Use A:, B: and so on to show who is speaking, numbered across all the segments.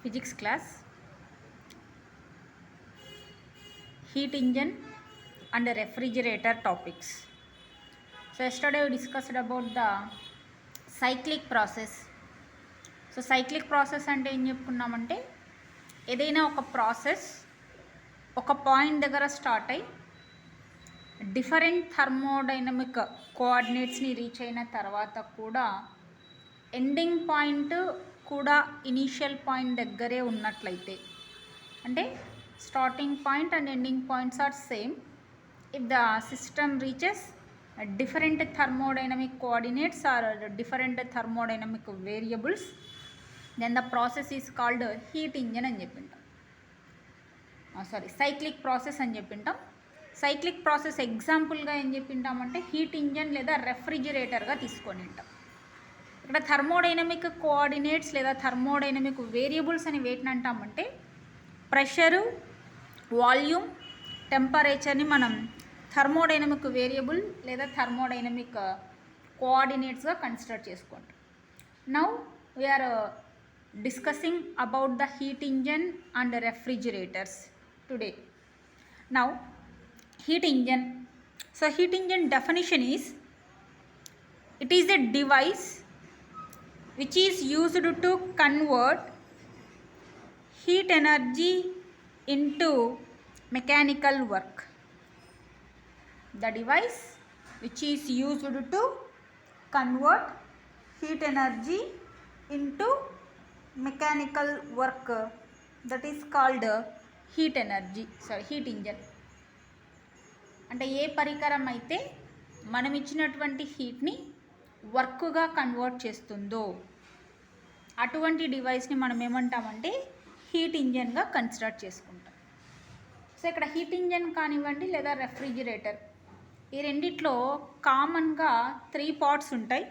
A: physics class, heat engine and refrigerator topics. So yesterday we discussed about the cyclic process. So cyclic process అంటే ఏం చెప్పుకున్నామంటే ఏదైనా ఒక process ఒక point దగ్గర start అయ్యి డిఫరెంట్ థర్మోడైనమిక్ కోఆర్డినేట్స్ని రీచ్ అయిన తర్వాత కూడా ఎండింగ్ పాయింట్ కూడా ఇనీషియల్ పాయింట్ దగ్గరే ఉన్నట్లయితే, అంటే starting point and ending points are same, if the system reaches different thermodynamic coordinates or different thermodynamic variables, then the process is called heat engine అని చెప్పింటాం. Cyclic process అని చెప్పింటాం. Cyclic process ఎగ్జాంపుల్గా ఏం చెప్పింటామంటే heat engine లేదా రెఫ్రిజిరేటర్గా తీసుకొని ఉంటాం. ఇక్కడ thermodynamic coordinates లేదా thermodynamic variables అని వేటిని అంటామంటే ప్రెషరు, వాల్యూమ్, టెంపరేచర్ని మనం థర్మోడైనమిక్ వేరియబుల్ లేదా థర్మోడైనమిక్ కోఆర్డినేట్స్గా కన్సిడర్ చేసుకుంటాం. Now we are discussing about the heat engine and refrigerators today. Now heat engine. So heat engine definition is, it is a device which is used to convert heat energy into mechanical work. The device which is used to convert heat energy into mechanical work, that is called heat engine. అంటే ఏ పరికరం అయితే మనం ఇచ్చినటువంటి హీట్ని వర్క్గా convert చేస్తుందో అటువంటి డివైస్ని మనం ఏమంటామంటే heat ఇంజన్గా కన్సిడర్ చేసుకుంటాం. సో ఇక్కడ హీట్ ఇంజన్ కానివ్వండి లేదా రెఫ్రిజిరేటర్, ఈ రెండిట్లో కామన్గా 3 పార్ట్స్ ఉంటాయి.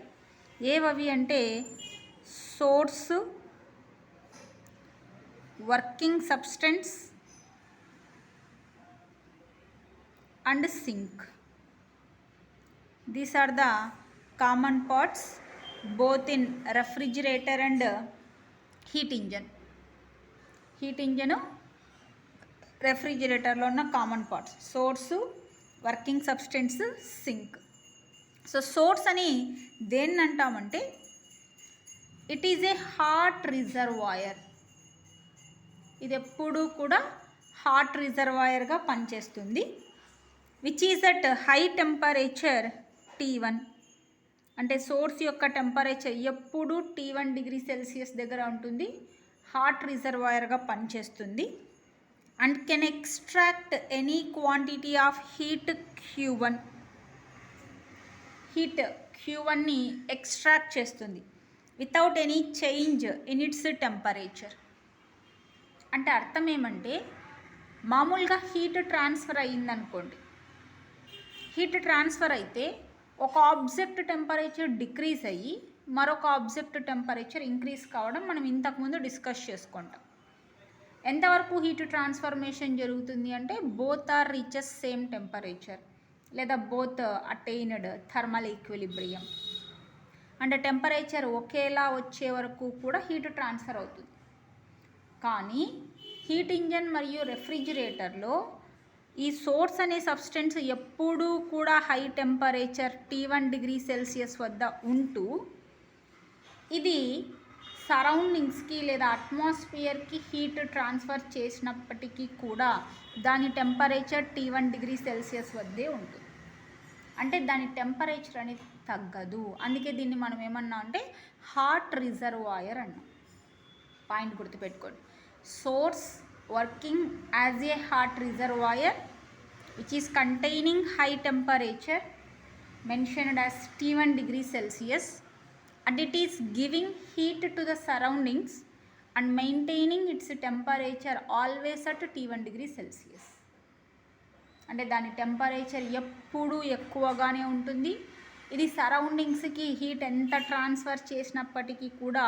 A: ఏవవి అంటే source, working substance and sink. These are the common parts both in refrigerator and heat engine. Heat engine రెఫ్రిజిరేటర్లో ఉన్న common parts source, working substance, sink. So source అని దేన్ని అంటామంటే it is a hot reservoir. ఇది ఎప్పుడూ కూడా hot రిజర్వాయర్గా పనిచేస్తుంది. Which is at high temperature T1. అంటే సోర్స్ యొక్క టెంపరేచర్ ఎప్పుడు T1 డిగ్రీ సెల్సియస్ దగ్గర ఉంటుంది, హాట్ రిజర్వాయర్గా పనిచేస్తుంది. And can extract any quantity of heat Q1. Heat Q1ని ఎక్స్ట్రాక్ట్ చేస్తుంది without any change in its temperature. అంటే అర్థం ఏమంటే మామూలుగా హీట్ ట్రాన్స్ఫర్ అయ్యిందనుకోండి, హీట్ ట్రాన్స్ఫర్ అయితే ఒక ఆబ్జెక్ట్ టెంపరేచర్ డిక్రీజ్ అయ్యి మరొక ఆబ్జెక్ట్ టెంపరేచర్ ఇంక్రీజ్ కావడం మనం ఇంతకుముందు డిస్కస్ చేసుకుంటాం. ఎంతవరకు హీట్ ట్రాన్స్ఫర్మేషన్ జరుగుతుంది అంటే both are reaches same temperature లేదా బోత్ అటైన్డ్ థర్మల్ ఈక్విలిబ్రియం. అంటే టెంపరేచర్ ఒకేలా వచ్చే వరకు కూడా హీట్ ట్రాన్స్ఫర్ అవుతుంది. కానీ హీట్ ఇంజన్ మరియు రెఫ్రిజిరేటర్లో ఈ సోర్స్ అనే సబ్స్టెన్స్ ఎప్పుడూ కూడా high temperature T1 degree Celsius వద్ద ఉంటూ ఇది సరౌండింగ్స్కి లేదా అట్మాస్ఫియర్కి హీట్ ట్రాన్స్ఫర్ చేసినప్పటికీ కూడా దాని టెంపరేచర్ T1 డిగ్రీ సెల్సియస్ వద్దే ఉంటుంది. అంటే దాని టెంపరేచర్ అనేది తగ్గదు. అందుకే దీన్ని మనం ఏమన్నా అంటే హాట్ రిజర్వాయర్ అన్నాం. పాయింట్ గుర్తుపెట్టుకోండి. Source working as a hot reservoir which is containing high temperature mentioned as T1 degree Celsius, and it is giving heat to the surroundings and maintaining its temperature always at T1 degree Celsius. అంటే దాని temperature ఎప్పుడూ ఎక్కువగానే ఉంటుంది. ఇది సరౌండింగ్స్కి heat ఎంత transfer చేసినప్పటికీ కూడా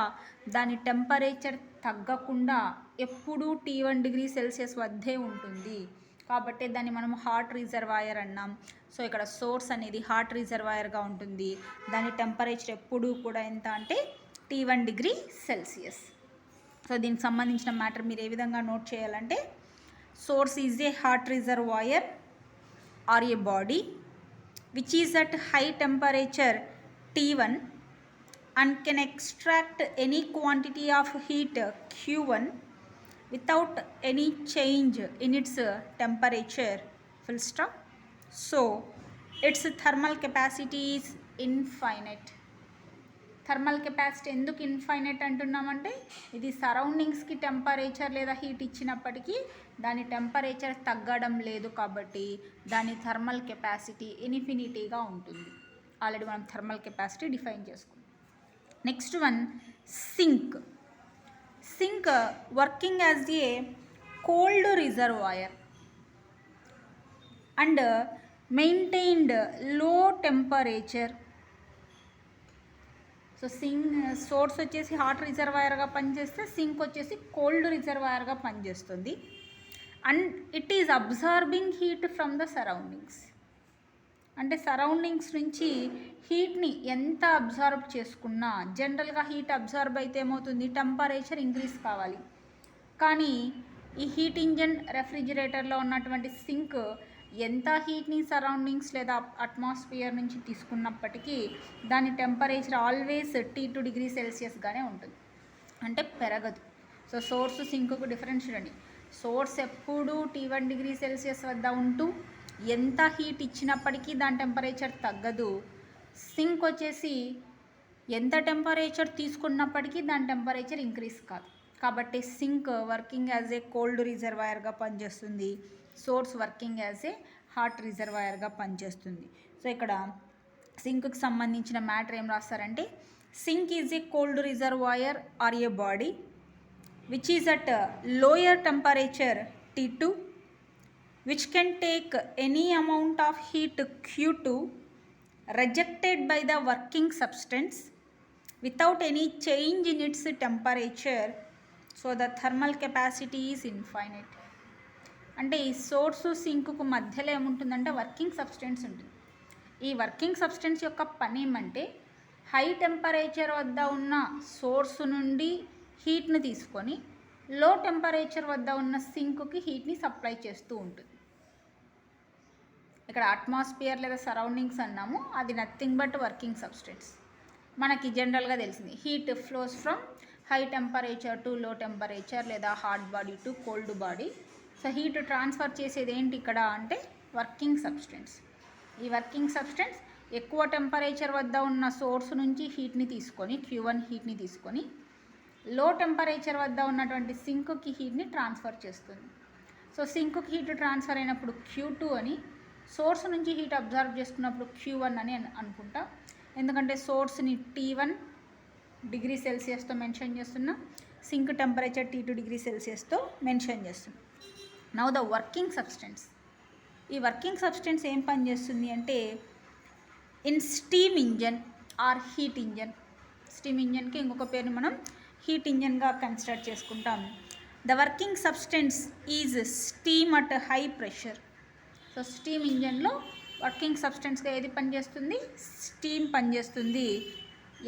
A: దాని టెంపరేచర్ తగ్గకుండా ఎప్పుడూ T1 డిగ్రీ సెల్సియస్ వద్దే ఉంటుంది. కాబట్టి దాన్ని మనం హాట్ రిజర్వాయర్ అన్నాం. సో ఇక్కడ సోర్స్ అనేది హాట్ రిజర్వాయర్గా ఉంటుంది. దాని టెంపరేచర్ ఎప్పుడూ కూడా ఎంత అంటే T1 డిగ్రీ సెల్సియస్. సో దీనికి సంబంధించిన మ్యాటర్ మీరు ఏ విధంగా నోట్ చేయాలంటే, source is a hot reservoir or a body which is at high temperature T1 and can extract any quantity of heat Q1 without any change in its temperature, full stop. So its thermal capacity is infinite. Thermal capacity ఎందుకు infinite అంటున్నామంటే, ఇది సరౌండింగ్స్కి temperature లేదా heat ఇచ్చినప్పటికీ దాని temperature తగ్గడం లేదు కాబట్టి దాని thermal capacity ఇన్ఫినిటీగా ఉంటుంది. ఆల్రెడీ మనం థర్మల్ కెపాసిటీ డిఫైన్ చేసుకున్నాం. Next one, sink. Sink working as a cold reservoir and maintained low temperature. So source వచ్చేసి హాట్ రిజర్వాయర్గా పనిచేస్తే సింక్ వచ్చేసి కోల్డ్ రిజర్వాయర్గా పనిచేస్తుంది. And it is absorbing heat from the surroundings. అంటే సరౌండింగ్స్ నుంచి హీట్ని ఎంత అబ్జార్బ్ చేసుకున్నా, జనరల్గా హీట్ అబ్జార్బ్ అయితే ఏమవుతుంది, టెంపరేచర్ ఇంక్రీజ్ కావాలి. కానీ ఈ హీట్ ఇంజన్ రెఫ్రిజిరేటర్లో ఉన్నటువంటి సింక్ ఎంత హీట్ని సరౌండింగ్స్ లేదా అట్మాస్ఫియర్ నుంచి తీసుకున్నప్పటికీ దాని టెంపరేచర్ ఆల్వేస్ T2 డిగ్రీ సెల్సియస్గానే ఉంటుంది, అంటే పెరగదు. సో సోర్స్ సింక్కు డిఫరెన్స్ చూడండి. సోర్స్ ఎప్పుడు T1 డిగ్రీ సెల్సియస్ వద్ద ఉంటూ ఎంత హీట్ ఇచ్చినప్పటికీ దాని టెంపరేచర్ తగ్గదు. సింక్ వచ్చేసి ఎంత టెంపరేచర్ తీసుకున్నప్పటికీ దాని టెంపరేచర్ ఇంక్రీజ్ కాదు. కాబట్టి sink working as a cold రిజర్వాయర్గా పనిచేస్తుంది, source working as a hot రిజర్వాయర్గా పనిచేస్తుంది. సో ఇక్కడ సింక్కి సంబంధించిన మ్యాటర్ ఏం రాస్తారంటే, sink is a cold reservoir or a body which is at lower temperature T2 which can take any amount of heat Q2 rejected by the working substance without any change in its temperature, so the thermal capacity is infinite. అంటే ఈ source సింక్కు మధ్యలో ఏముంటుందంటే working substance ఉంటుంది. ఈ working substance యొక్క పని ఏమంటే, high temperature వద్ద ఉన్న సోర్సు నుండి హీట్ని తీసుకొని లో టెంపరేచర్ వద్ద ఉన్న సింక్కి హీట్ని సప్లై చేస్తూ ఉంటుంది. ఇక్కడ అట్మాస్ఫియర్ లేదా సరౌండింగ్స్ అన్నాము, అది నథింగ్ బట్ వర్కింగ్ సబ్స్టెన్స్. మనకి జనరల్గా తెలిసింది heat flows from high temperature to low temperature లేదా hot body to cold body. So heat transfer చేసేది ఏంటి ఇక్కడ అంటే వర్కింగ్ సబ్స్టెన్స్. ఈ వర్కింగ్ సబ్స్టెన్స్ ఎక్కువ టెంపరేచర్ వద్ద ఉన్న సోర్స్ నుంచి హీట్ని తీసుకొని Q1 హీట్ని తీసుకొని లో టెంపరేచర్ వద్ద ఉన్నటువంటి సింక్కి హీట్ని ట్రాన్స్ఫర్ చేస్తుంది. సో సింక్కి హీట్ ట్రాన్స్ఫర్ అయినప్పుడు Q2 అని, సోర్స్ నుంచి హీట్ అబ్జర్వ్ చేసుకున్నప్పుడు Q1 అని అనుకుంటా. ఎందుకంటే సోర్స్ని T1 డిగ్రీ సెల్సియస్తో మెన్షన్ చేస్తున్నా, సింక్ టెంపరేచర్ T2 డిగ్రీ సెల్సియస్తో మెన్షన్ చేస్తున్నా. Now the working substance. ఈ వర్కింగ్ సబ్స్టెన్స్ ఏం పని చేస్తుంది అంటే, in steam engine or heat engine. Steam ఇంజన్కి ఇంకొక పేరు మనం హీట్ ఇంజన్గా కన్సిడర్ చేసుకుంటాం. The working substance is steam at high pressure. So steam ఇంజన్లో వర్కింగ్ సబ్స్టెన్స్గా ఏది పనిచేస్తుంది, స్టీమ్ పనిచేస్తుంది.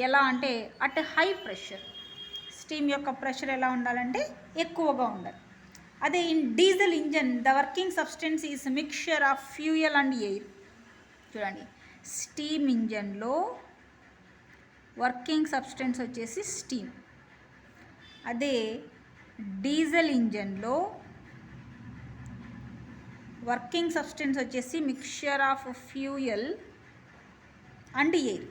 A: ఎలా అంటే అట్ హై ప్రెషర్. స్టీమ్ యొక్క ప్రెషర్ ఎలా ఉండాలంటే ఎక్కువగా ఉండాలి. అదే in diesel engine the working substance is mixture of fuel and air. చూడండి, స్టీమ్ ఇంజన్లో వర్కింగ్ సబ్స్టెన్స్ వచ్చేసి స్టీమ్. అదే డీజిల్ ఇంజన్లో వర్కింగ్ సబ్స్టెన్స్ వచ్చేసి mixture of fuel and air.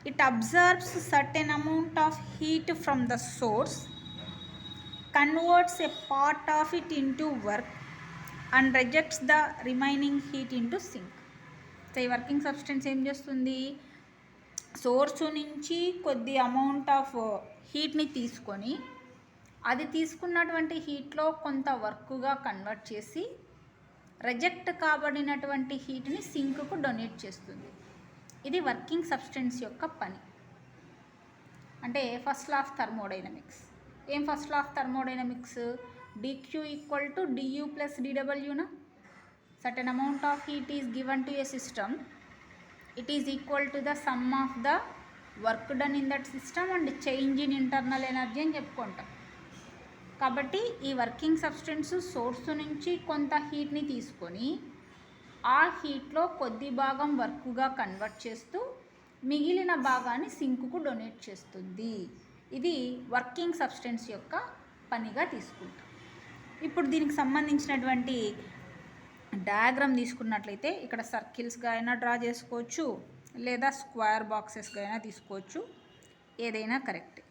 A: It absorbs certain amount of heat from the source, converts a part of it into work and rejects the remaining heat into sink. So ఈ working substance ఏం చేస్తుంది, source నుంచి కొద్ది amount of హీట్ని తీసుకొని అది తీసుకున్నటువంటి హీట్లో కొంత వర్క్గా కన్వర్ట్ చేసి రిజెక్ట్ కాబడినటువంటి హీట్ని సింక్కు డొనేట్ చేస్తుంది. ఇది వర్కింగ్ సబ్స్టెన్స్ యొక్క పని. అంటే ఫస్ట్ లా ఆఫ్ థర్మోడైనమిక్స్. ఏం first law of thermodynamics, dq equal to du plus dwనా. Certain amount of heat is given to a system, it is equal to the sum of the work done in that system and change in internal energy అని చెప్పుకుంటాం. కాబట్టి ఈ working substance source నుంచి కొంత హీట్ని తీసుకొని ఆ హీట్లో కొద్ది భాగం వర్క్గా కన్వర్ట్ చేస్తూ మిగిలిన భాగాన్ని సింక్కు డొనేట్ చేస్తుంది. ఇది వర్కింగ్ సబ్స్టెన్స్ యొక్క పనిగా తీసుకుంటాం. ఇప్పుడు దీనికి సంబంధించినటువంటి డయాగ్రామ్ తీసుకున్నట్లయితే ఇక్కడ సర్కిల్స్గా అయినా డ్రా చేసుకోవచ్చు, లేదా స్క్వేర్ బాక్సెస్గా అయినా తీసుకోవచ్చు, ఏదైనా correct.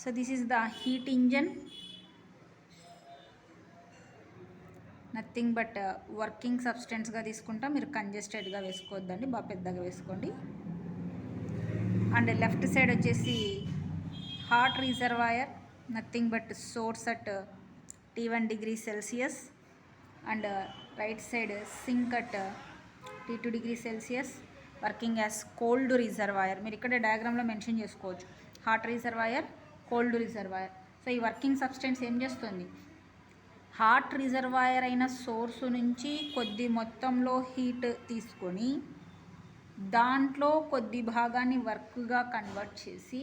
A: So this is the heat engine, nothing but working సబ్స్టెన్స్గా తీసుకుంటా. మీరు కంజెస్టెడ్గా వేసుకోవద్దండి, బాగా పెద్దగా వేసుకోండి. అండ్ లెఫ్ట్ సైడ్ వచ్చేసి hot reservoir, nothing but source at T1 degree Celsius, and right side sink at T2 degree Celsius, working as cold reservoir. మీరు ఇక్కడ డయాగ్రామ్లో మెన్షన్ చేసుకోవచ్చు, hot reservoir, cold reservoir. So ఈ వర్కింగ్ సబ్స్టెన్స్ ఏం చేస్తుంది, hot reservoir అయిన source నుంచి కొద్ది మొత్తంలో హీట్ తీసుకొని దాంట్లో కొద్ది భాగాన్ని వర్క్గా కన్వర్ట్ చేసి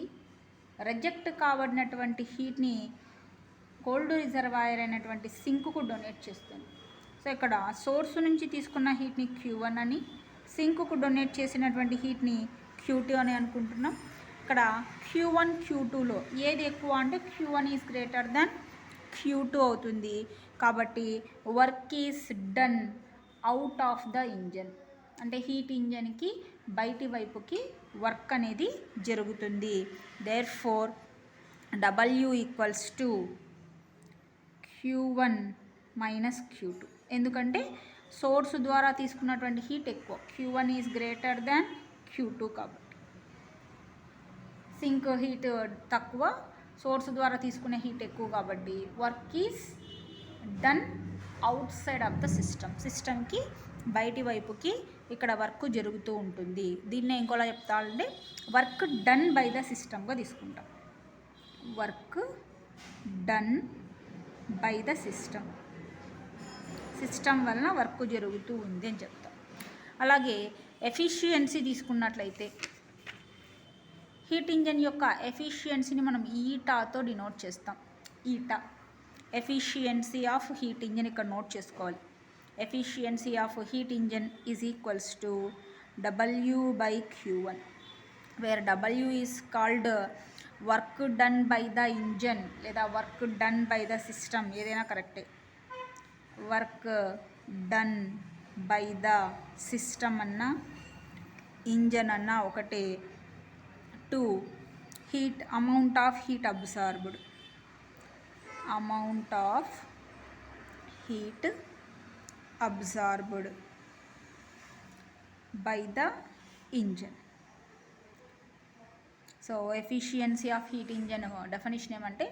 A: రిజెక్ట్ కాబడినటువంటి హీట్ని కోల్డ్ రిజర్వాయర్ అయినటువంటి సింక్కు డొనేట్ చేస్తుంది. సో ఇక్కడ సోర్సు నుంచి తీసుకున్న హీట్ని Q1 అని, సింక్కు డొనేట్ చేసినటువంటి హీట్ని Q2 అని అనుకుంటున్నాం. ఇక్కడ Q1 Q2లో ఏది ఎక్కువ అంటే Q1 is greater than Q2 అవుతుంది. కాబట్టి work is done out of the engine, అంటే హీట్ ఇంజన్కి బయటి వైపుకి వర్క్ అనేది జరుగుతుంది. Therefore W equals to Q1 minus Q2. ఎందుకంటే సోర్స్ ద్వారా తీసుకున్నటువంటి హీట్ ఎక్కువ, Q1 is greater than Q2 కాబట్టి. సింక్ హీట్ తక్కువ, సోర్స్ ద్వారా తీసుకునే హీట్ ఎక్కువ కాబట్టి work is done out side of the system, సిస్టమ్కి బయటి వైపుకి ఇక్కడ వర్క్ జరుగుతూ ఉంటుంది. దీన్నే ఇంకోలా చెప్తానంటే వర్క్ డన్ బై ద సిస్టమ్గా తీసుకుంటాం. Work done by the system, system వలన వర్క్ జరుగుతూ ఉంది అని చెప్తాం. అలాగే ఎఫిషియన్సీ తీసుకున్నట్లయితే హీట్ ఇంజన్ యొక్క ఎఫిషియన్సీని మనం ఈటాతో డినోట్ చేస్తాం. Eta efficiency of heat engine ఇక్కడ నోట్ చేసుకోవాలి. Efficiency of heat engine is equals to W by Q1, where W is called work done by the engine లేదా work done by the system, ఏదైనా కరెక్టే. Work done by the system అన్నా engine అన్నా ఒకటే. 2 heat amount of heat absorbed, amount of heat absorbed by the engine. So efficiency of heat engine definition ఏమంటే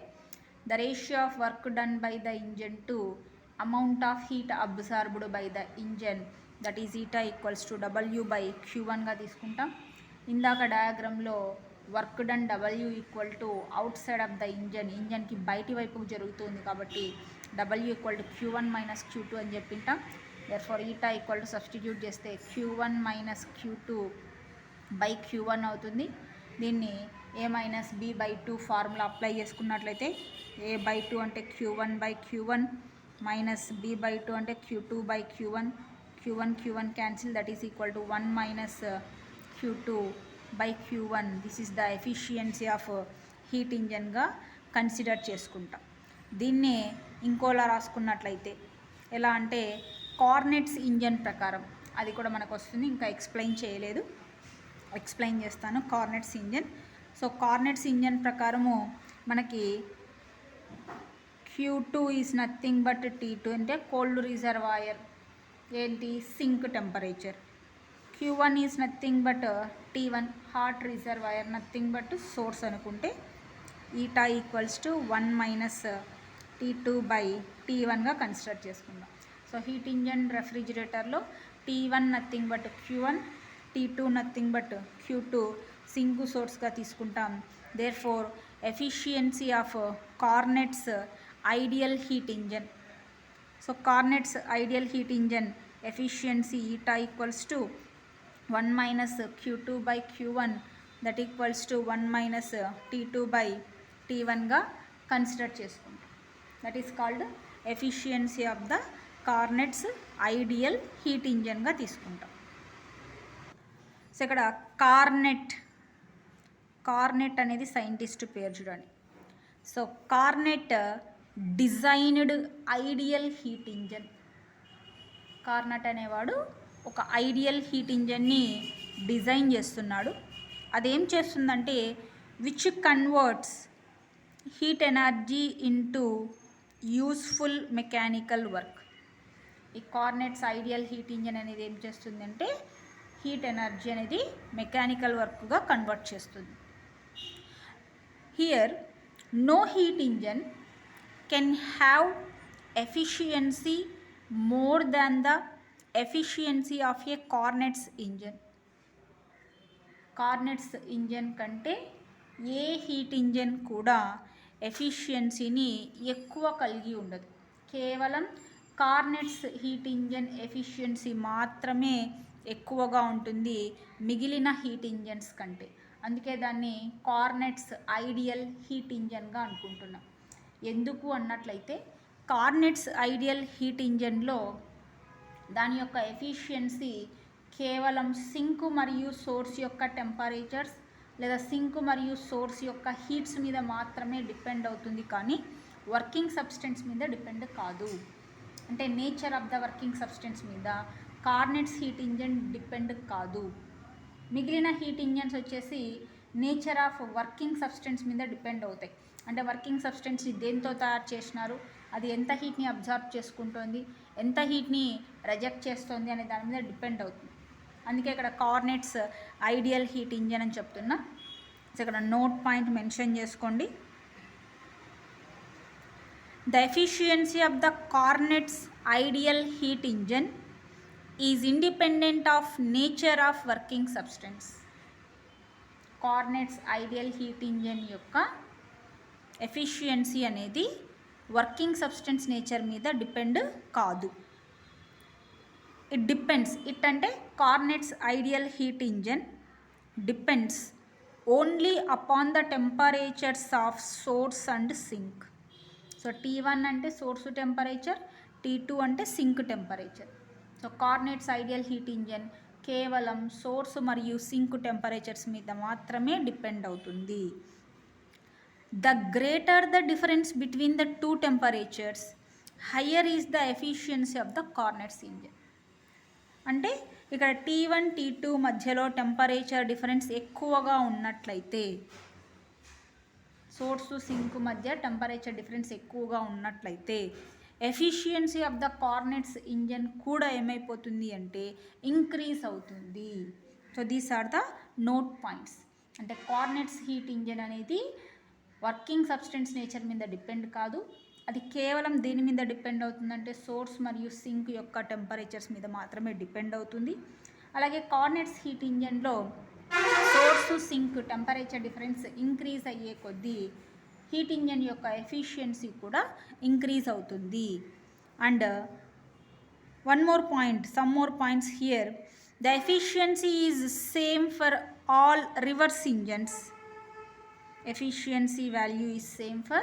A: the ratio of work done by the engine to amount of heat absorbed by the engine, that is eta equals to W by Q1గా తీసుకుంటాం. ఇందాక డయాగ్రామ్లో work done W equal to outside of the engine, ఇంజన్కి బయటి వైపుకు జరుగుతుంది కాబట్టి W equal to Q1 minus Q2 అని చెప్పింటాం. Therefore eta equal to substitute చేస్తే Q1 minus Q2 by Q1 అవుతుంది. దీన్ని A minus B by 2 formula apply చేసుకున్నట్లయితే A బై 2 అంటే Q1 by Q1 minus B by 2 అంటే Q2 by Q1, Q1 cancel, that is equal to 1 minus Q2 by Q1. This is the efficiency of heat ఇంజన్గా consider చేసుకుంటాం. దీన్నే ఇంకోలా రాసుకున్నట్లయితే ఎలా అంటే కార్నెట్స్ engine ప్రకారం, అది కూడా మనకు వస్తుంది, ఇంకా ఎక్స్ప్లెయిన్ చేయలేదు, ఎక్స్ప్లెయిన్ చేస్తాను. Carnot's engine, so Carnot's engine ప్రకారము మనకి Q2 is nothing but T2 అంటే కోల్డ్ రిజర్వాయర్, ఏంటి sink temperature. Q1 is nothing but T1 hot reservoir, nothing but source అనుకుంటే ఈటా ఈక్వల్స్ టు 1 మైనస్ T2/T1గా కన్సిడర్ చేసుకుందాం. So heat engine రెఫ్రిజిరేటర్లో T1 nothing but Q1, T2 nothing but Q2 sink సోర్స్గా తీసుకుంటాం. Therefore efficiency of Carnot's ideal heat engine. So Carnot's ideal heat engine efficiency eta equals to 1 minus Q2/Q1 that equals to 1 minus T2/T1గా consider చేసుకుంటాం. That is called efficiency of the Carnot's ideal heat ఇంజన్గా తీసుకుంటాం. So ఇక్కడ Carnot అనేది scientist పేరు చూడండి. So Carnot designed ideal heat engine. Carnot అనేవాడు ఒక ఐడియల్ హీట్ ఇంజన్ని డిజైన్ చేస్తున్నాడు. అదేం చేస్తుందంటే which converts heat energy into useful mechanical work. ఈ కార్నెట్స్ ఐడియల్ హీట్ ఇంజన్ అనేది ఏం చేస్తుందంటే హీట్ ఎనర్జీ అనేది మెకానికల్ వర్క్గా కన్వర్ట్ చేస్తుంది. Here no heat engine can have efficiency more than the efficiency of a Carnot's engine. Carnot's engine కంటే ఏ heat engine కూడా ఎఫిషియన్సీని ఎక్కువ కలిగి ఉండదు. కేవలం కార్నెట్స్ హీట్ ఇంజన్ ఎఫిషియన్సీ మాత్రమే ఎక్కువగా ఉంటుంది మిగిలిన హీట్ ఇంజన్స్ కంటే. అందుకే దాన్ని కార్నెట్స్ ఐడియల్ హీట్ ఇంజన్గా అనుకుంటున్నాం. ఎందుకు అన్నట్లయితే కార్నెట్స్ ఐడియల్ హీట్ ఇంజన్లో దాని యొక్క ఎఫిషియన్సీ కేవలం సింక్ మరియు సోర్స్ యొక్క టెంపరేచర్స్ లేదా సింక్ మరియు సోర్స్ యొక్క హీట్స్ మీద మాత్రమే డిపెండ్ అవుతుంది, కానీ వర్కింగ్ సబ్స్టెన్స్ మీద డిపెండ్ కాదు. అంటే nature of the working substance మీద కార్నెట్స్ హీట్ ఇంజన్ డిపెండ్ కాదు. మిగిలిన హీట్ ఇంజన్స్ వచ్చేసి నేచర్ ఆఫ్ వర్కింగ్ సబ్స్టెన్స్ మీద డిపెండ్ అవుతాయి. అంటే వర్కింగ్ సబ్స్టెన్స్ని దేంతో తయారు చేసినారు, అది ఎంత హీట్ని అబ్జార్బ్ చేసుకుంటుంది, ఎంత హీట్ని రిజెక్ట్ చేస్తుంది అనే దాని మీద డిపెండ్ అవుతుంది. అందుకే ఇక్కడ కార్నెట్స్ ఐడియల్ హీట్ ఇంజన్ అని చెప్తున్నా. సో ఇక్కడ నోట్ పాయింట్ మెన్షన్ చేసుకోండి. The efficiency of the Carnot's ideal heat engine is independent of nature of working substance. Carnot's ideal heat engine యొక్క ఎఫిషియన్సీ అనేది వర్కింగ్ సబ్స్టెన్స్ నేచర్ మీద డిపెండ్ కాదు. It depends, it అంటే Carnot's ideal heat engine depends only upon the temperatures of source and sink. So T1 అంటే source temperature, T2 అంటే sink temperature. So Carnot's ideal heat engine కేవలం source మరియు sync temperatures మీద మాత్రమే depend అవుతుంది. The greater the difference between the two temperatures, higher is the efficiency of the Carnot's engine. అంటే ఇక్కడ T1, T2 మధ్యలో temperature difference ఎక్కువగా ఉన్నట్లయితే, సోర్సు సింక్ మధ్య టెంపరేచర్ డిఫరెన్స్ ఎక్కువగా ఉన్నట్లయితే efficiency of the Carnot's engine కూడా ఏమైపోతుంది అంటే ఇంక్రీజ్ అవుతుంది. So these are the note points. అంటే కార్నెట్స్ హీట్ ఇంజన్ అనేది వర్కింగ్ సబ్స్టెన్స్ నేచర్ మీద డిపెండ్ కాదు. అది కేవలం దేని మీద డిపెండ్ అవుతుందంటే సోర్స్ మరియు సింక్ యొక్క టెంపరేచర్స్ మీద మాత్రమే డిపెండ్ అవుతుంది. అలాగే కార్నెట్స్ హీట్ ఇంజన్లో source sink temperature difference increase అయ్యే కొద్దీ హీట్ ఇంజన్ యొక్క ఎఫిషియన్సీ కూడా ఇంక్రీజ్ అవుతుంది. And one more point, some more points here. The efficiency is same for all reverse engines. Efficiency value is same for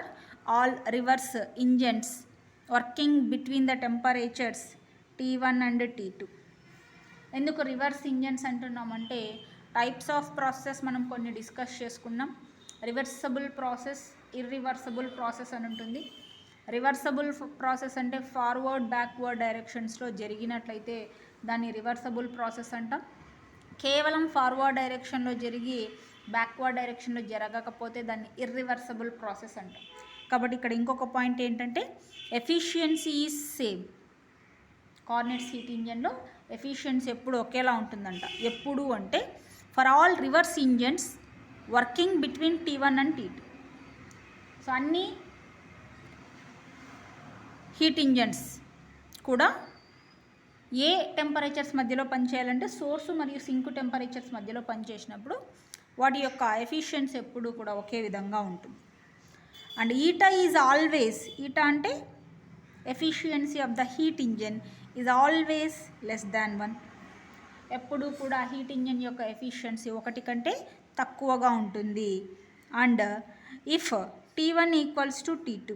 A: all reverse engines working between the temperatures T1 and T2. ఎందుకు reverse engines అంటున్నామంటే types of process మనం కొన్ని discuss చేసుకున్నాం. Reversible process, irreversible process అని ఉంటుంది. Reversible process అంటే forward backward డైరెక్షన్స్లో జరిగినట్లయితే దాన్ని reversible process అంటాం. కేవలం ఫార్వర్డ్ డైరెక్షన్లో జరిగి బ్యాక్వర్డ్ డైరెక్షన్లో జరగకపోతే దాన్ని ఇర్రివర్సబుల్ ప్రాసెస్ అంటాం. కాబట్టి ఇక్కడ ఇంకొక పాయింట్ ఏంటంటే efficiency is same. Carnot's heat ఇంజన్లో ఎఫిషియన్సీ ఎప్పుడు ఒకేలా ఉంటుందంట. ఎప్పుడు అంటే for all reverse engines working between T1 and T2. So అన్ని హీట్ ఇంజన్స్ కూడా ఏ టెంపరేచర్స్ మధ్యలో పనిచేయాలంటే సోర్సు మరియు సింక్ టెంపరేచర్స్ మధ్యలో పనిచేసినప్పుడు వాటి యొక్క ఎఫిషియన్సీ ఎప్పుడు కూడా ఒకే విధంగా ఉంటుంది. And eta is always, eta అంటే efficiency of the heat engine is always less than 1. ఎప్పుడు కూడా హీట్ ఇంజన్ యొక్క ఎఫిషియన్సీ 1 కంటే తక్కువగా ఉంటుంది. And if T1 equals to T2,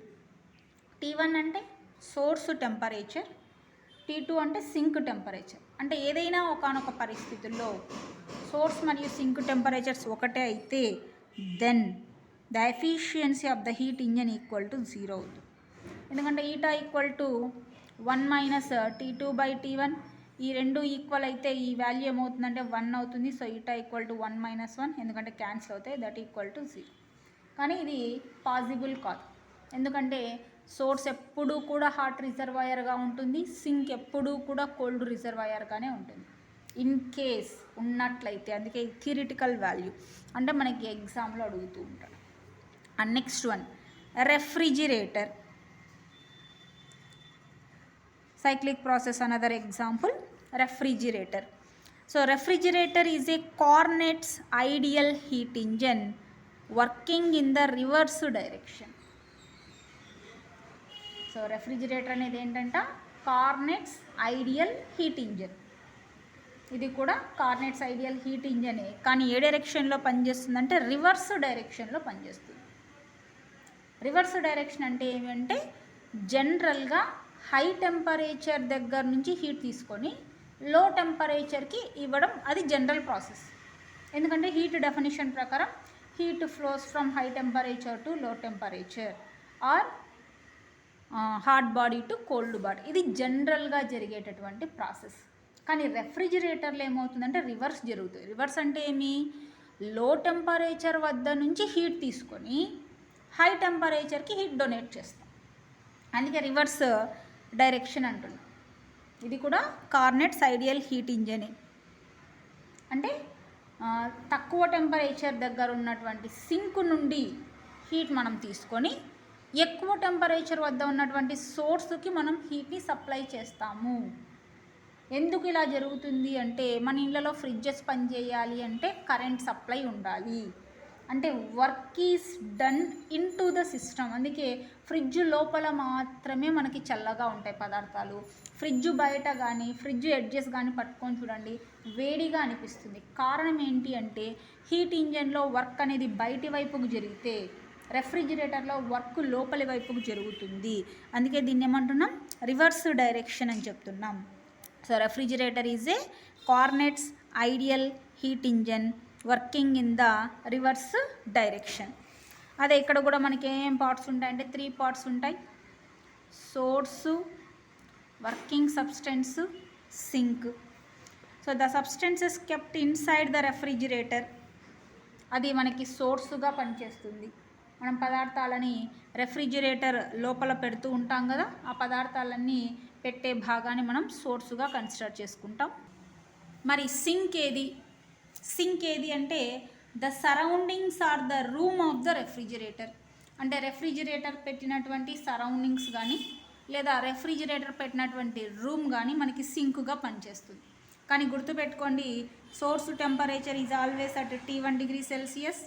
A: T1 అంటే సోర్స్ టెంపరేచర్, T2 అంటే సింక్ టెంపరేచర్. అంటే ఏదైనా ఒకానొక పరిస్థితుల్లో సోర్స్ మరియు సింక్ టెంపరేచర్స్ ఒకటే అయితే then the efficiency of the heat engine equal to 0 అవుతుంది. ఎందుకంటే eta equal to 1 minus T2/T1, ఈ రెండు ఈక్వల్ అయితే ఈ వాల్యూ ఏమవుతుందంటే 1 అవుతుంది. So eta equal to 1 minus 1, ఎందుకంటే క్యాన్సిల్ అవుతాయి, దట్ ఈక్వల్ టు 0. కానీ ఇది పాసిబుల్ కాదు, ఎందుకంటే సోర్స్ ఎప్పుడూ కూడా హాట్ రిజర్వాయర్గా ఉంటుంది, సింక్ ఎప్పుడూ కూడా కోల్డ్ రిజర్వాయర్గానే ఉంటుంది ఇన్ కేస్ ఉన్నట్లయితే. అందుకే థియరిటికల్ వాల్యూ అంటే మనకి ఎగ్జామ్లో అడుగుతూ ఉంటాడు. And next one refrigerator, cyclic process, another example refrigerator. So refrigerator is a Carnot's ideal heat engine working in the reverse direction. So refrigerator అనేది ఏంటంటే కార్నెట్స్ ఐడియల్ హీట్ ఇంజన్. ఇది కూడా కార్నెట్స్ ఐడియల్ హీట్ ఇంజనే, కానీ ఏ డైరెక్షన్లో పనిచేస్తుందంటే రివర్స్ డైరెక్షన్లో పనిచేస్తుంది. రివర్స్ డైరెక్షన్ అంటే ఏమంటే జనరల్గా హై టెంపరేచర్ దగ్గర నుంచి హీట్ తీసుకొని లో టెంపరేచర్కి ఇవ్వడం అది జనరల్ ప్రాసెస్. ఎందుకంటే హీట్ డెఫినిషన్ ప్రకారం heat flows from high temperature to low temperature or hot body to cold body, ఇది జనరల్గా జరిగేటటువంటి ప్రాసెస్. కానీ రెఫ్రిజిరేటర్లో ఏమవుతుందంటే రివర్స్ జరుగుతుంది. రివర్స్ అంటే ఏమి, లో టెంపరేచర్ వద్ద నుంచి హీట్ తీసుకొని హై టెంపరేచర్కి హీట్ డొనేట్ చేస్తాం, అందుకే రివర్స్ డైరెక్షన్ అంటున్నాం. ఇది కూడా కార్నెట్స్ ఐడియల్ హీట్ ఇంజనే. అంటే తక్కువ టెంపరేచర్ దగ్గర ఉన్నటువంటి సింక్ నుండి హీట్ మనం తీసుకొని ఎక్కువ టెంపరేచర్ వద్ద ఉన్నటువంటి సోర్స్కి మనం హీట్ని సప్లై చేస్తాము. ఎందుకు ఇలా జరుగుతుంది అంటే మన ఇళ్ళలో ఫ్రిడ్జెస్ పనిచేయాలి అంటే కరెంట్ సప్లై ఉండాలి, అంటే work is done in to the system. అందుకే ఫ్రిడ్జ్ లోపల మాత్రమే మనకి చల్లగా ఉంటాయి పదార్థాలు. ఫ్రిడ్జ్ బయట కానీ ఫ్రిడ్జ్ ఎడ్జెస్ కానీ పట్టుకొని చూడండి, వేడిగా అనిపిస్తుంది. కారణం ఏంటి అంటే హీట్ ఇంజన్లో వర్క్ అనేది బయటి వైపుకు జరిగితే రెఫ్రిజిరేటర్లో వర్క్ లోపలి వైపుకు జరుగుతుంది. అందుకే దీన్ని ఏమంటున్నాం, రివర్స్ డైరెక్షన్ అని చెప్తున్నాం. So refrigerator is a Carnot's ideal heat engine working in the reverse direction. అదే ఇక్కడ కూడా మనకి ఏం పార్ట్స్ ఉంటాయంటే 3 పార్ట్స్ ఉంటాయి: source, working substance, sink. So the substances kept inside the refrigerator, అది మనకి సోర్సుగా పనిచేస్తుంది. మనం పదార్థాలని రెఫ్రిజిరేటర్ లోపల పెడుతూ ఉంటాం కదా, ఆ పదార్థాలన్నీ పెట్టే భాగాన్ని మనం సోర్సుగా కన్సిడర్ చేసుకుంటాం. మరి సింక్ ఏది అంటే the surroundings or the room of the refrigerator. అంటే రెఫ్రిజిరేటర్ పెట్టినటువంటి సరౌండింగ్స్ కానీ లేదా రెఫ్రిజిరేటర్ పెట్టినటువంటి రూమ్ కానీ మనకి సింక్గా పనిచేస్తుంది. కానీ గుర్తుపెట్టుకోండి, source temperature is always at T1 degree Celsius,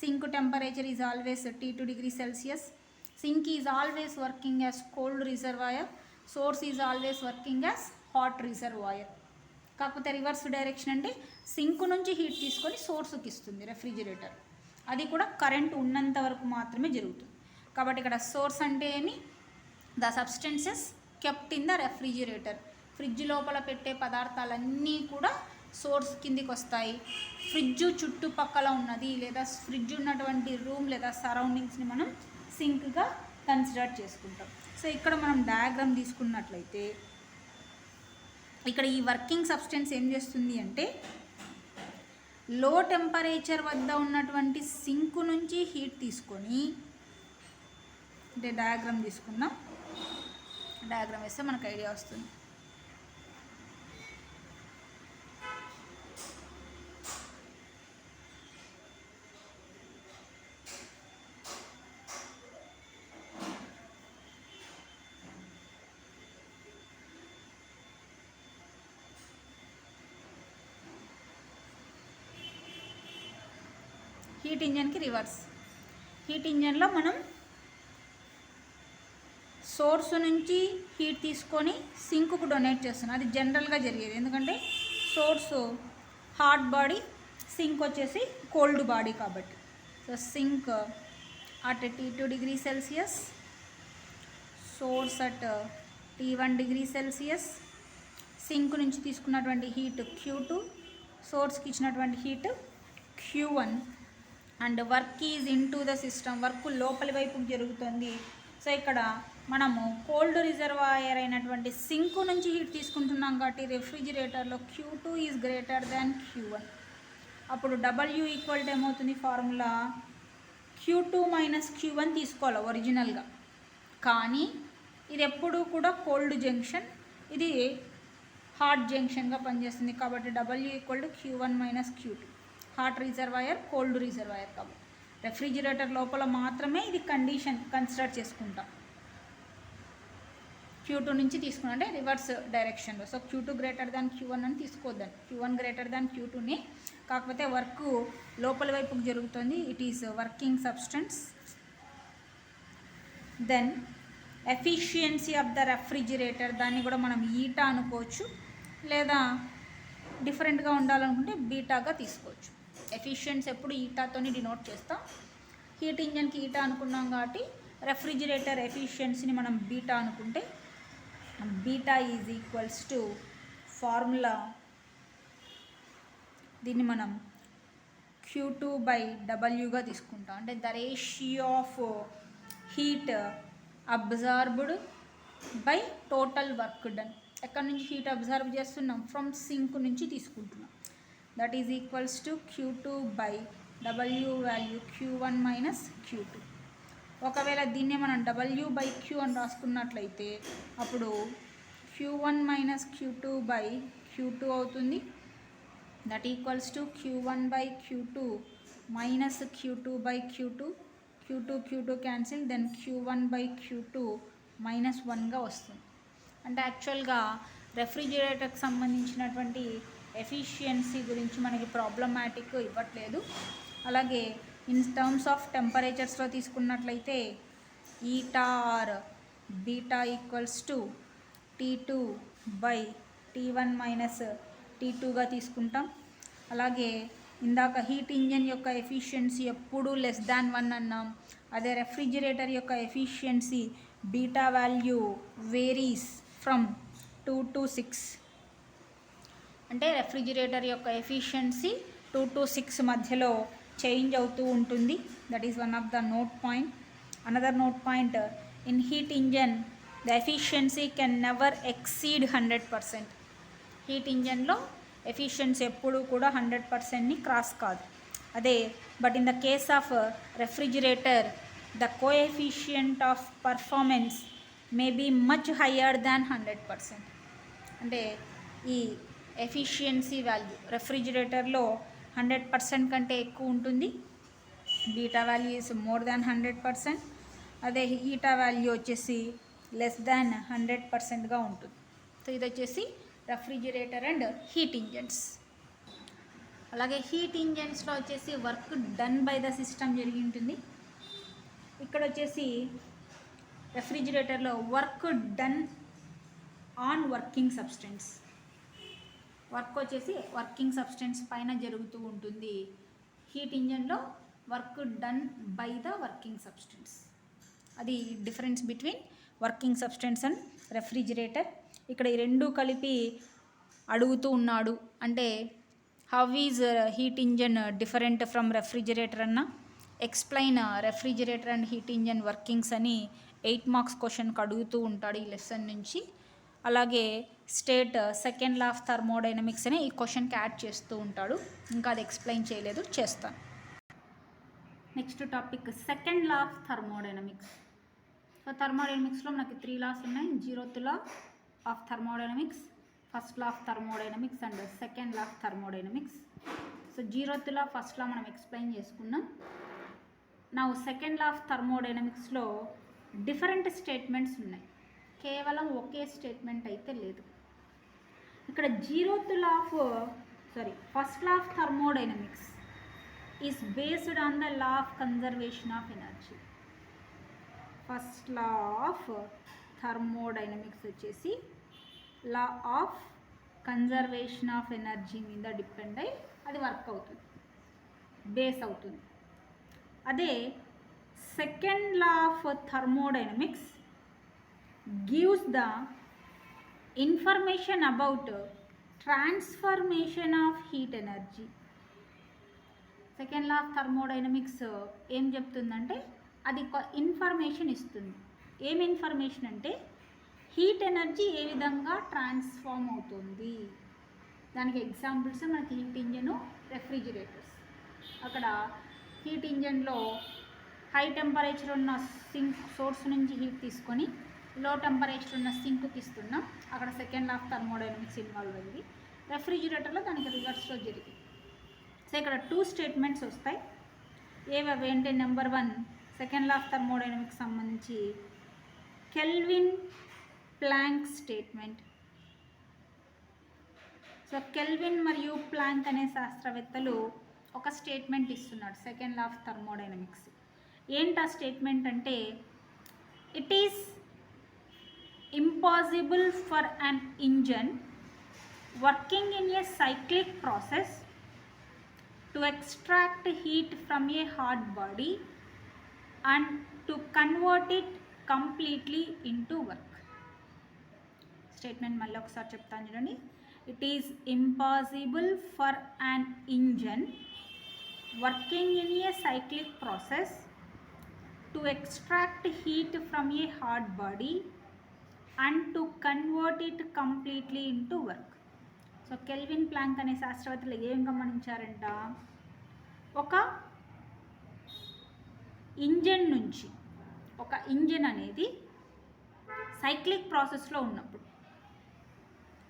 A: sink temperature is always T2 degree Celsius. Sink is always working as cold reservoir, source is always working as hot reservoir. కాకపోతే reverse direction అంటే sink నుంచి heat తీసుకొని సోర్స్కి ఇస్తుంది refrigerator, అది కూడా current ఉన్నంత వరకు మాత్రమే జరుగుతుంది. కాబట్టి ఇక్కడ సోర్స్ అంటే ఏమి, the substances kept in the refrigerator. Fridge లోపల పెట్టే పదార్థాలన్నీ కూడా సోర్స్ కిందికి వస్తాయి. ఫ్రిడ్జ్ చుట్టుపక్కల ఉన్నది లేదా ఫ్రిడ్జ్ ఉన్నటువంటి రూమ్ లేదా సరౌండింగ్స్ని మనం సింక్గా కన్సిడర్ చేసుకుంటాం. సో ఇక్కడ మనం డయాగ్రామ్ తీసుకున్నట్లయితే ఇక్కడ ఈ వర్కింగ్ సబ్స్టెన్స్ ఏం చేస్తుంది అంటే లో టెంపరేచర్ వద్ద ఉన్నటువంటి సింక్ నుంచి హీట్ తీసుకొని, అంటే డయాగ్రామ్ తీసుకుందాం, డయాగ్రామ్ వేస్తే మనకు ఐడియా వస్తుంది. హీట్ ఇంజన్కి రివర్స్. హీట్ ఇంజన్లో మనం సోర్స్ నుంచి హీట్ తీసుకొని సింక్కు డొనేట్ చేస్తున్నాం. అది జనరల్గా జరిగేది, ఎందుకంటే సోర్స్ హాట్ బాడీ, సింక్ వచ్చేసి కోల్డ్ బాడీ కాబట్టి. So sink at T2 degree Celsius, source at T1 degree Celsius. Sink నుంచి తీసుకున్నటువంటి హీట్ Q2, సోర్స్కి ఇచ్చినటువంటి heat Q1. And work is into the system, work లోపలి వైపుకి జరుగుతుంది. సో ఇక్కడ మనము కోల్డ్ రిజర్వాయర్ అయినటువంటి సింక్ నుంచి హీట్ తీసుకుంటున్నాం కాబట్టి రెఫ్రిజిరేటర్లో Q2 is greater than Q1. అప్పుడు W ఈక్వల్ టు ఏమవుతుంది, ఫార్ములా Q2 మైనస్ Q1 తీసుకోవాలి ఒరిజినల్గా. కానీ ఇది ఎప్పుడూ కూడా కోల్డ్ జంక్షన్, ఇది హాట్ జంక్షన్గా పనిచేస్తుంది కాబట్టి W equal to Q1 minus Q2. Hot reservoir, cold reservoir కాబట్టి రెఫ్రిజిరేటర్ లోపల మాత్రమే ఇది కండిషన్ కన్సిడర్ చేసుకుంటాం. Q2 నుంచి తీసుకున్నా అంటే రివర్స్ డైరెక్షన్లో. So Q2 greater than Q1 అని తీసుకోవద్దని, Q1 గ్రేటర్ దాన్ Q2ని. కాకపోతే వర్క్ లోపల వైపుకి జరుగుతుంది, it is working substance. Then efficiency of the refrigerator, దాన్ని కూడా మనం ఈటా అనుకోవచ్చు, లేదా డిఫరెంట్గా ఉండాలనుకుంటే బీటాగా తీసుకోవచ్చు. ఎఫిషియన్సీ ఎప్పుడు ఈటాతోని డినోట్ చేస్తాం. హీట్ ఇంజన్కి ఈటా అనుకున్నాం కాబట్టి రెఫ్రిజిరేటర్ ఎఫిషియన్సీని మనం బీటా అనుకుంటే beta is equals to formula, దీన్ని మనం Q2/Wగా తీసుకుంటాం. అంటే the ratio of heat absorbed by total work done. ఎక్కడి నుంచి హీట్ అబ్జర్వ్ చేస్తున్నాం, ఫ్రమ్ సింక్ నుంచి తీసుకుంటున్నాం. That is equals to Q2/W value Q1 minus Q2. ఒకవేళ దీన్నే మనం W/Q అని రాసుకున్నట్లయితే అప్పుడు Q1 మైనస్ Q2/Q2 అవుతుంది. That equals to Q1/Q2 minus Q2/Q2. Q2 cancel, then Q1/Q2 minus 1గా వస్తుంది. అంటే యాక్చువల్గా రెఫ్రిజిరేటర్కి సంబంధించినటువంటి ఎఫిషియన్సీ గురించి మనకి ప్రాబ్లమాటిక్ ఇవ్వట్లేదు. అలాగే ఇన్ టర్మ్స్ ఆఫ్ టెంపరేచర్స్లో తీసుకున్నట్లయితే eta or beta equals to T2/T1 minus T2గా తీసుకుంటాం. అలాగే ఇందాక హీట్ ఇంజన్ యొక్క ఎఫిషియన్సీ ఎప్పుడూ లెస్ దాన్ 1 అన్నాం. అదే రెఫ్రిజిరేటర్ యొక్క efficiency beta value varies from 2 to 6. అంటే రెఫ్రిజిరేటర్ యొక్క ఎఫిషియన్సీ 2 to 6 మధ్యలో చేంజ్ అవుతూ ఉంటుంది. That is one of the note point. Another note point, in heat engine the efficiency can never exceed 100%. Heat ఇంజన్లో efficiency ఎప్పుడూ కూడా 100%ని క్రాస్ కాదు. అదే but in the case of refrigerator the coefficient of performance may be much higher than 100%. అంటే ఈ efficiency value రెఫ్రిజిరేటర్లో 100% కంటే ఎక్కువ ఉంటుంది. Beta value is more than 100%. అదే ఈటా వాల్యూ వచ్చేసి లెస్ దాన్ 100%గా ఉంటుంది. సో ఇది వచ్చేసి రెఫ్రిజిరేటర్ అండ్ హీట్ ఇంజన్స్. అలాగే హీట్ ఇంజన్స్లో వచ్చేసి work done by the system జరిగి ఉంటుంది. ఇక్కడ వచ్చేసి రెఫ్రిజిరేటర్లో work done on working substance. Work వచ్చేసి వర్కింగ్ సబ్స్టెన్స్ పైన జరుగుతూ ఉంటుంది. హీట్ ఇంజన్లో work done by the working substance. అది difference between working substance and refrigerator. ఇక్కడ ఈ రెండు కలిపి అడుగుతూ ఉన్నాడు. అంటే how is heat engine different from refrigerator అన్న, explain refrigerator and heat engine workings అని 8 మార్క్స్ క్వశ్చన్కి అడుగుతూ ఉంటాడు ఈ లెసన్ నుంచి. అలాగే state second law of thermodynamics అని ఈ క్వశ్చన్కి యాడ్ చేస్తూ ఉంటాడు. ఇంకా అది ఎక్స్ప్లెయిన్ చేయలేదు, చేస్తాను. Next topic second law of thermodynamics. So థర్మోడైనమిక్స్లో మనకి 3 లాస్ ఉన్నాయి. 0th law of thermodynamics, first law of thermodynamics and second law of thermodynamics. So 0th law first law మనం ఎక్స్ప్లెయిన్ చేసుకున్నాం. నా సెకండ్ లా ఆఫ్ థర్మోడైనమిక్స్లో different statements ఉన్నాయి, కేవలం ఒకే స్టేట్మెంట్ అయితే లేదు. ఇక్కడ first law of thermodynamics is based on the law of conservation of energy. First law of thermodynamics వచ్చేసి law of conservation of energy మీద డిపెండ్ అయ్యి అది వర్క్ అవుతుంది, బేస్ అవుతుంది. అదే second law of thermodynamics gives the information about transformation of heat energy. Second law of thermodynamics ఏం చెప్తుందంటే అది ఇన్ఫర్మేషన్ ఇస్తుంది. ఏం ఇన్ఫర్మేషన్ అంటే హీట్ ఎనర్జీ ఏ విధంగా ట్రాన్స్ఫార్మ్ అవుతుంది. దానికి ఎగ్జాంపుల్స్ మనకి హీట్ ఇంజను, రెఫ్రిజిరేటర్స్. అక్కడ హీట్ ఇంజన్లో హై టెంపరేచర్ ఉన్న సింక్ సోర్స్ నుంచి హీట్ తీసుకొని లో టెంపరేచర్ ఉన్న సింక్కి ఇస్తున్నాం. అక్కడ second law of thermodynamics involve అయింది. రెఫ్రిజిరేటర్లో దానికి రివర్స్లో జరిగింది. సో ఇక్కడ 2 స్టేట్మెంట్స్ వస్తాయి. ఏవి అంటే number 1 second law of thermodynamics సంబంధించి Kelvin Planck statement. So Kelvin మరియు ప్లాంక్ అనే శాస్త్రవేత్తలు ఒక స్టేట్మెంట్ ఇస్తున్నాడు సెకండ్ లా ఆఫ్ థర్మోడైనమిక్స్. ఏంటి ఆ స్టేట్మెంట్ అంటే it is impossible for an engine working in a cyclic process to extract heat from a hot body and to convert it completely into work. Statement మళ్ళీ ఒకసారి చెప్తాను చూడండి. It is impossible for an engine working in a cyclic process to extract heat from a hot body and to convert it completely into work. So Kelvin Planck అనే శాస్త్రవేత్తలు ఏం గమనించారంట, ఒక engine నుంచి ఒక ఇంజన్ అనేది సైక్లిక్ ప్రాసెస్లో ఉన్నప్పుడు,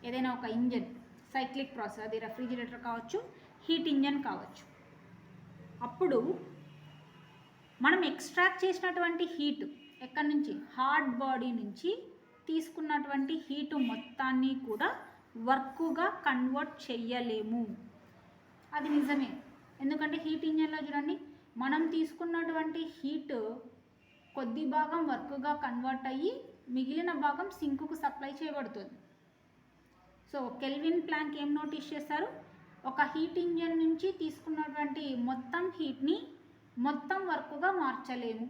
A: ఏదైనా ఒక ఇంజన్ సైక్లిక్ ప్రాసెస్, అది రెఫ్రిజిరేటర్ కావచ్చు, హీట్ ఇంజన్ కావచ్చు, అప్పుడు మనం ఎక్స్ట్రాక్ట్ చేసినటువంటి హీట్ ఎక్కడి నుంచి, హాట్ బాడీ నుంచి తీసుకున్నటువంటి హీటు మొత్తాన్ని కూడా వర్క్గా కన్వర్ట్ చెయ్యలేము. అది నిజమే. ఎందుకంటే హీట్ ఇంజన్లో చూడండి, మనం తీసుకున్నటువంటి హీట్ కొద్ది భాగం వర్క్గా కన్వర్ట్ అయ్యి మిగిలిన భాగం సింకుకు సప్లై చేయబడుతుంది. సో కెల్విన్ ప్లాంక్ ఏం నోటీస్ చేశారు, ఒక హీట్ ఇంజన్ నుంచి తీసుకున్నటువంటి మొత్తం హీట్ని మొత్తం వర్క్గా మార్చలేము.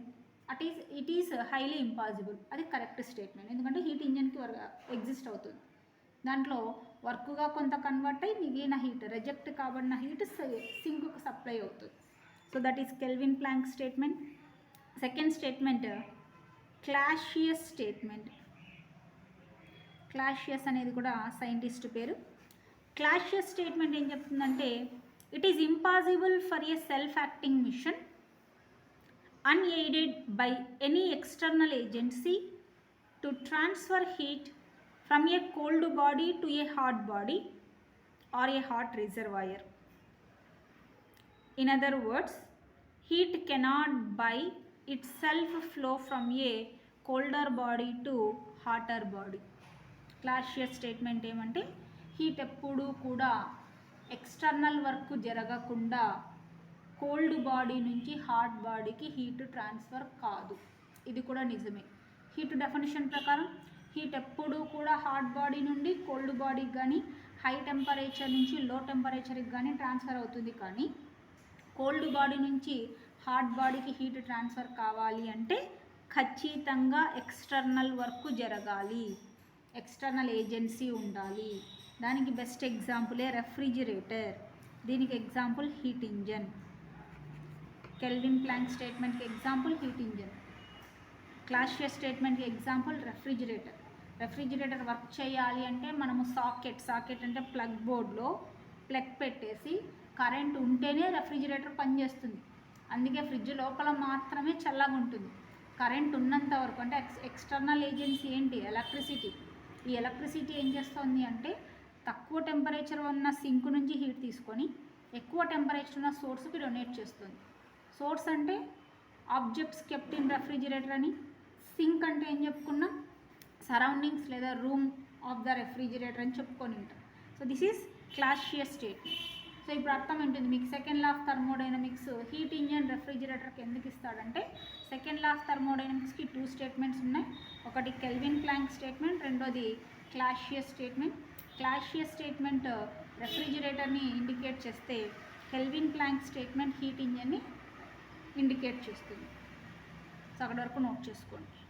A: It is highly impossible. అది కరెక్ట్ స్టేట్మెంట్. ఎందుకంటే హీట్ ఇంజన్కి ఎగ్జిస్ట్ అవుతుంది, దాంట్లో వర్క్గా కొంత కన్వర్ట్ అయ్యి మిగిలిన హీట్, రిజెక్ట్ కాబడిన హీట్ సింక్కు సప్లై అవుతుంది. So that is Kelvin Planck statement. Second statement Clausius statement. Clausius అనేది కూడా సైంటిస్ట్ పేరు. క్లాసియస్ స్టేట్మెంట్ ఏం చెప్తుందంటే it is impossible for a self acting machine unaided by any external agency to transfer heat from a cold body to a hot body or a hot reservoir. In other words, heat cannot by itself flow from a colder body to hotter body. Clausius statement ఏమంటే heat ఎప్పుడూ కూడా external work జరగకుండా cold body నుంచి hot బాడీకి heat transfer కాదు. ఇది కూడా నిజమే. హీట్ డెఫినిషన్ ప్రకారం హీట్ ఎప్పుడూ కూడా హాట్ బాడీ నుండి కోల్డ్ బాడీకి కానీ హై టెంపరేచర్ నుంచి లో టెంపరేచర్కి కానీ ట్రాన్స్ఫర్ అవుతుంది. కానీ కోల్డ్ బాడీ నుంచి హాట్ బాడీకి హీట్ ట్రాన్స్ఫర్ కావాలి అంటే ఖచ్చితంగా ఎక్స్టర్నల్ వర్క్ జరగాలి, ఎక్స్టర్నల్ ఏజెన్సీ ఉండాలి. దానికి బెస్ట్ ఎగ్జాంపులే రెఫ్రిజిరేటర్, దీనికి example heat engine. Kelvin Planck స్టేట్మెంట్కి ఎగ్జాంపుల్ హీట్ ఇంజన్, క్లాసియస్ స్టేట్మెంట్కి ఎగ్జాంపుల్ రెఫ్రిజిరేటర్. రెఫ్రిజిరేటర్ వర్క్ చేయాలి అంటే మనము సాకెట్ అంటే ప్లగ్ బోర్డ్లో ప్లగ్ పెట్టేసి కరెంట్ ఉంటేనే రెఫ్రిజిరేటర్ పనిచేస్తుంది. అందుకే ఫ్రిడ్జ్ లోపల మాత్రమే చల్లగా ఉంటుంది. కరెంట్ ఉన్నంత వరకు అంటే ఎక్స్టర్నల్ ఏజెన్సీ ఏంటి, ఎలక్ట్రిసిటీ. ఈ ఎలక్ట్రిసిటీ ఏం చేస్తుంది అంటే తక్కువ టెంపరేచర్ ఉన్న సింక్ నుంచి హీట్ తీసుకొని ఎక్కువ టెంపరేచర్ ఉన్న సోర్స్కి డొనేట్ చేస్తుంది. సోర్స్ అంటే ఆబ్జెక్ట్స్ కెప్ట్ ఇన్ రెఫ్రిజిరేటర్ అని, సింక్ అంటే ఏం చెప్పుకున్నాం, సరౌండింగ్స్ లేదా రూమ్ ఆఫ్ ద రెఫ్రిజిరేటర్ అని చెప్పుకొని ఉంటాం. So this is Clausius statement. So ఇప్పుడు అర్థం ఏంటుంది మీకు second law of thermodynamics heat engine రెఫ్రిజిరేటర్కి ఎందుకు ఇస్తాడంటే సెకండ్ లా ఆఫ్ థర్మోడైనమిక్స్కి 2 స్టేట్మెంట్స్ ఉన్నాయి. ఒకటి కెల్విన్ ప్లాంక్ స్టేట్మెంట్, రెండోది క్లాసియస్ స్టేట్మెంట్. క్లాసియస్ స్టేట్మెంట్ రెఫ్రిజిరేటర్ని ఇండికేట్ చేస్తే కెల్విన్ ప్లాంక్ స్టేట్మెంట్ హీట్ ఇంజన్ని ఇండికేట్ చేస్తుంది. సో అక్కడి వరకు నోట్ చేసుకోండి.